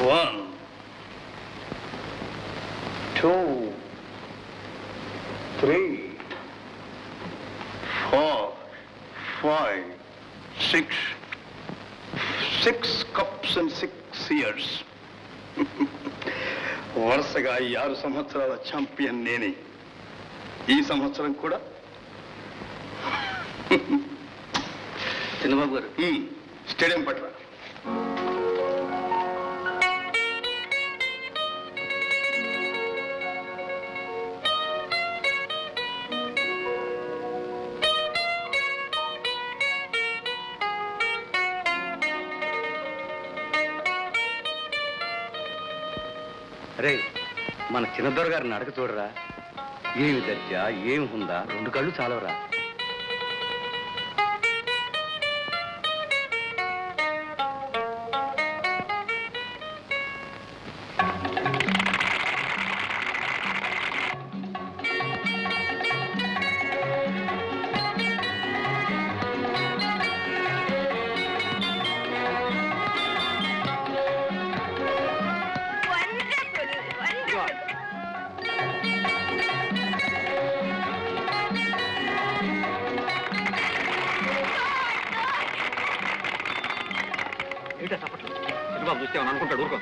1, 2, 3, 4, 5, 6. 6 cups and 6 years. వరుసగా 6 సంవత్సరాల champion నేనే. ఈ సంవత్సరం కూడా చిన్నబాబు గారు స్టేడియం పట్ల అరే మన చిన్నదొర గారిని అడగ చూడరా. ఏమి దర్జా, ఏమి ఉందా, 2 కళ్ళు చాలవరా. చిన్నబాబు చూస్తే అనుకుంటాడు. ఊరుకో.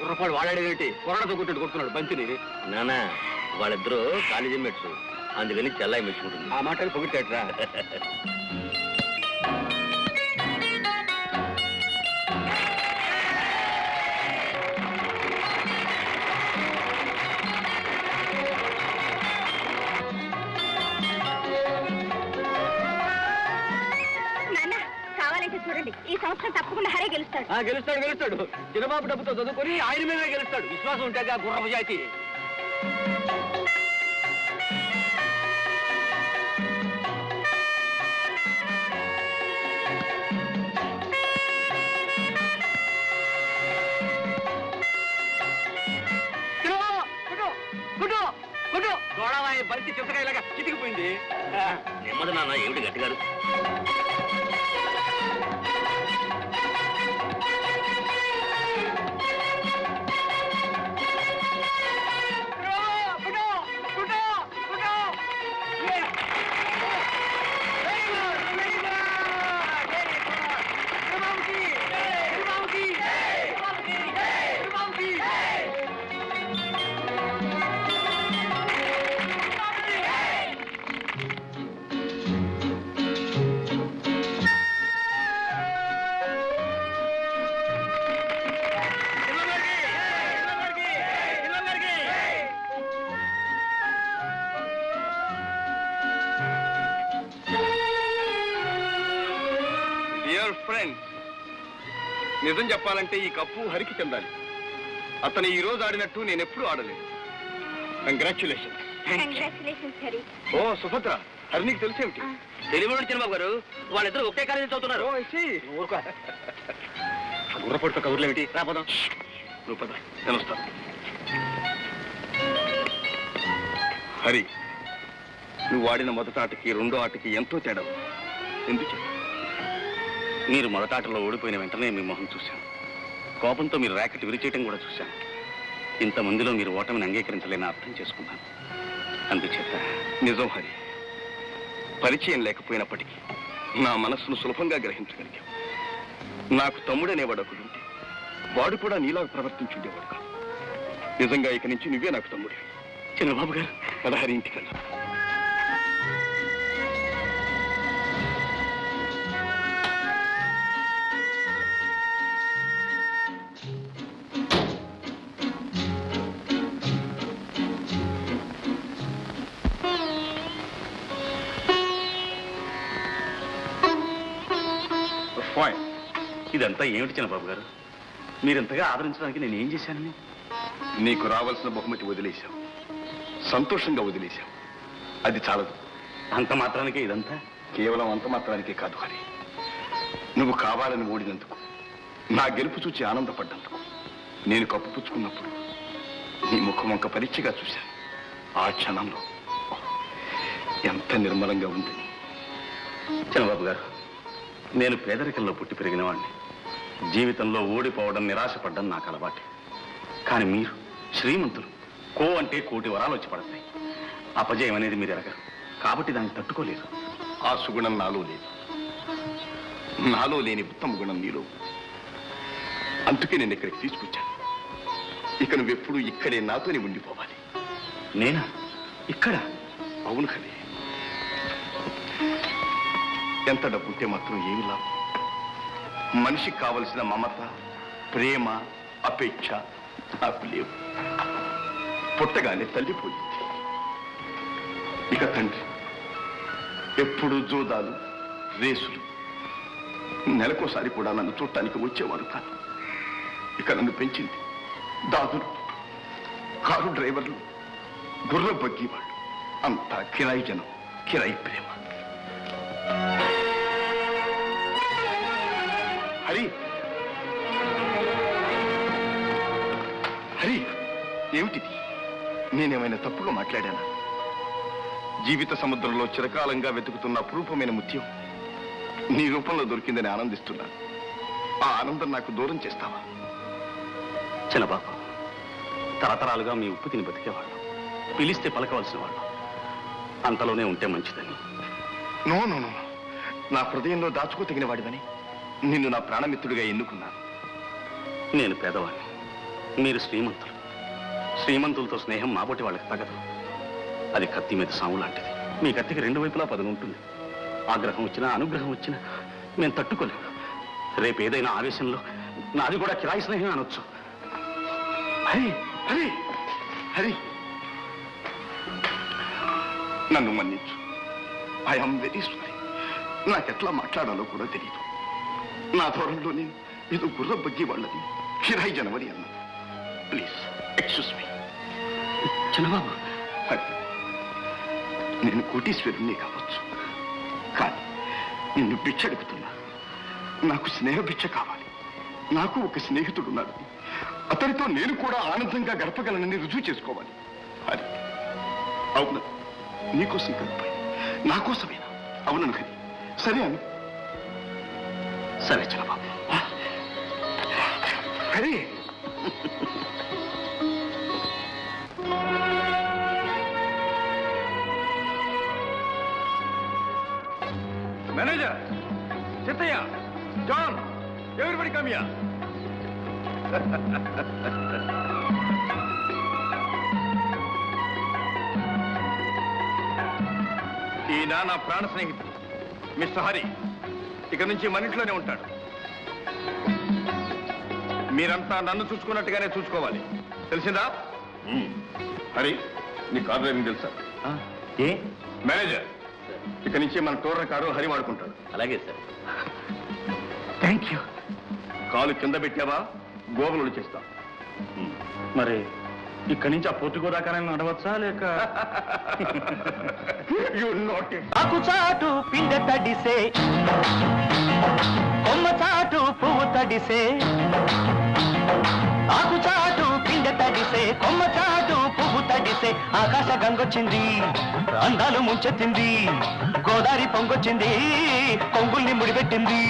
గుర్రపాడు వాడాడేంటి? కొరడతో కొట్టాడు కొడుతున్నాడు బంతిని. నానా వాళ్ళిద్దరూ కాలేజీ మెట్స్, అందుకని చెల్లాయి మెచ్చుకుంటుంది. ఆ మాటలు పొగిట్టాడురా. చూడండి, ఈ సంవత్సరం తప్పకుండా హరే గెలుస్తాడు. గెలుస్తాడు. చిన్నబాబు డబ్బుతో చదువుకొని ఆయన మీదే గెలుస్తాడు. విశ్వాసం ఉంటే గుర్రపు జాతి. బంతి చింతకాయలాగా చితికిపోయింది. నెమ్మది నాన్న, ఏమిటి గట్టిగారు? ఫ్రెండ్స్, నిజం చెప్పాలంటే ఈ కప్పు హరికి చెందాలి. అతను ఈ రోజు ఆడినట్టు నేను ఎప్పుడు ఆడలేదు. కంగ్రాచ్యులేషన్. ఓ సుభద్ర, హరికి తెలిసేమిటి? తెలియదు చిన్నబాబు గారు, వాళ్ళిద్దరు ఒకే కాలేజీ చదువుతున్నారు. గుర్రపొడితో కబుర్లు ఏమిటి? రాపోదాం. నువ్వు పద, నేను వస్తాను. హరి, నువ్వు ఆడిన మొదటి ఆటకి 2వ ఆటకి ఎంతో తేడా. ఎందుకు? మీరు మొదటి ఆటలో ఓడిపోయిన వెంటనే మీ మొహం చూశాను. కోపంతో మీరు ర్యాకెట్ విరిచేయటం కూడా చూశాను. ఇంతమందిలో మీరు ఓటమిని అంగీకరించలేని అర్థం చేసుకున్నాను. అందుచేత నిజం హరి, పరిచయం లేకపోయినప్పటికీ నా మనస్సును సులభంగా గ్రహించగలిగావు. నాకు తమ్ముడనేవాడు ఒకడుంటే వాడు కూడా నీలా ప్రవర్తించుండేవాడు కాదు. నిజంగా ఇక నుంచి నువ్వే నాకు తమ్ముడే. చిన్నబాబు గారు, పదహారి ఇంటికల్లా. ఇదంతా ఏమిటి చిన్నబాబు గారు? మీరింతగా ఆదరించడానికి నేను ఏం చేశానని? నీకు రావాల్సిన బహుమతి వదిలేశావు, సంతోషంగా వదిలేశావు. అది చాలదు. అంత మాత్రానికే ఇదంతా? కేవలం అంత మాత్రానికే కాదు హరి, నువ్వు కావాలని ఓడినందుకు, నా గెలుపు చూచి ఆనందపడ్డందుకు, నేను కప్పు పుచ్చుకున్నప్పుడు నీ ముఖం వంక పరీక్షగా చూశాను. ఆ క్షణంలో ఎంత నిర్మలంగా ఉంది. చంద్రబాబు గారు, నేను పేదరికంలో పుట్టి పెరిగిన వాడిని. జీవితంలో ఓడిపోవడం, నిరాశపడ్డం నాకు అలవాటు. కానీ మీరు శ్రీమంతులు. కో అంటే కోటి వరాలు వచ్చి పడతాయి. అపజయం అనేది మీరు ఎరగరు, కాబట్టి దాన్ని తట్టుకోలేరు. ఆ సుగుణం నాలో లేదు. నాలో లేని ఉత్తమ గుణం నీలో ఉంది. అందుకే నేను ఇక్కడికి తీసుకొచ్చాను. ఇక నువ్వెప్పుడు ఇక్కడే నాతోనే ఉండిపోవాలి. నేనా? ఇక్కడ? అవును హరి. ఎంత డబ్బుంటే మాత్రం ఏమి లాభం? మనిషికి కావలసిన మమత, ప్రేమ, అపేక్ష నాకు లేవు. పుట్టగానే తల్లిపోయింది. ఇక తండ్రి ఎప్పుడు జోదాలు, రేసులు. నెలకోసారి కూడా నన్ను చూడటానికి వచ్చేవారు కాదు. ఇక నన్ను పెంచింది దాదులు, కారు డ్రైవర్లు, గుర్ర బగ్గేవాళ్ళు. అంతా కిరాయి జనం, కిరాయి ప్రేమ. హరి, హరి, ఏమిటిది? నేనేమైనా తప్పుగా మాట్లాడానా? జీవిత సముద్రంలో చిరకాలంగా వెతుకుతున్న అపురూపమైన ముత్యం నీ రూపంలో దొరికిందని ఆనందిస్తున్నాను. ఆ ఆనందం నాకు దూరం చేస్తావా? చిన్నబాబు, తరతరాలుగా మీ ఉప్పు తిని బతికేవాళ్ళం. పిలిస్తే పలకవలసిన వాళ్ళం. అంతలోనే ఉంటే మంచిదని. నో నో నో, నా హృదయంలో దాచుకో తగిన వాడివని నిన్ను నా ప్రాణమిత్రుడిగా ఎన్నుకున్నాను. నేను పేదవాడిని, మీరు శ్రీమంతులు. శ్రీమంతులతో స్నేహం మాబోటి వాళ్ళకి తగదు. అది కత్తి మీద సాము లాంటిది. మీ కత్తికి రెండు వైపులా పదును ఉంటుంది. ఆగ్రహం వచ్చినా, అనుగ్రహం వచ్చినా మేము తట్టుకోలేము. రేపు ఏదైనా ఆవేశంలో నాది కూడా కిరాయి స్నేహం అనొచ్చు. హరి, హరి, హరి, నన్ను మన్నించు. I'm very sorry. నాకెట్లా మాట్లాడాలో కూడా తెలియదు. నా ధోరణిలో నేను ఏదో గుర్ర బగ్గి వాళ్ళది, కిరాయి జనవరి అన్నాను. Please excuse me. Chinnababu, Hari, నేను కోటీశ్వరుణ్ణి కావచ్చు, కానీ నిన్ను భిక్ష అడుగుతున్నా. నాకు స్నేహ భిక్ష కావాలి. నాకు ఒక స్నేహితుడున్నాడు. అతనితో నేను కూడా ఆనందంగా గడపగలనని రుజువు చేసుకోవాలి. హరి, అవును, నీకోసం గడిపాయి, నా కోసమేనా? అవునను హరి. సరే అను. సరే చిన్నబాబు. హరి, మేనేజర్, చిత్తయ్య, జాన్, ఎవరిబడి కమ్ హియర్. ఈయన నా ప్రాణ స్నేహితుడు మిస్టర్ హరి. ఇక నుంచి మన ఇంట్లోనే ఉంటాడు. మీరంతా నన్ను చూసుకున్నట్టుగానే చూసుకోవాలి, తెలిసిందా? హరి, నీ కారు డ్రైవింగ్ తెలుసా? ఏ? మేనేజర్, ఇక నుంచి మన టూర్ కారు హరి వాడుకుంటాడు. అలాగే సార్. Thank you. కాలు కింద పెట్టావా గోగులు చేస్తా. మరి ఇక్కడి నుంచి ఆ పొత్తుకోదాకా నడవచ్చా లేక? ఆకు చాటు పిండ తడిసే, కొమ్మ చాటు పువ్వు తడిసే. ఆకు చాటు పిండ తడిసే, కొమ్మ చాటు పువ్వు తడిసే. ఆకాశ గంగొచ్చింది, అందాలు ముంచెత్తింది. గోదావరి పొంగొచ్చింది, కొంగుల్ని ముడిపెట్టింది.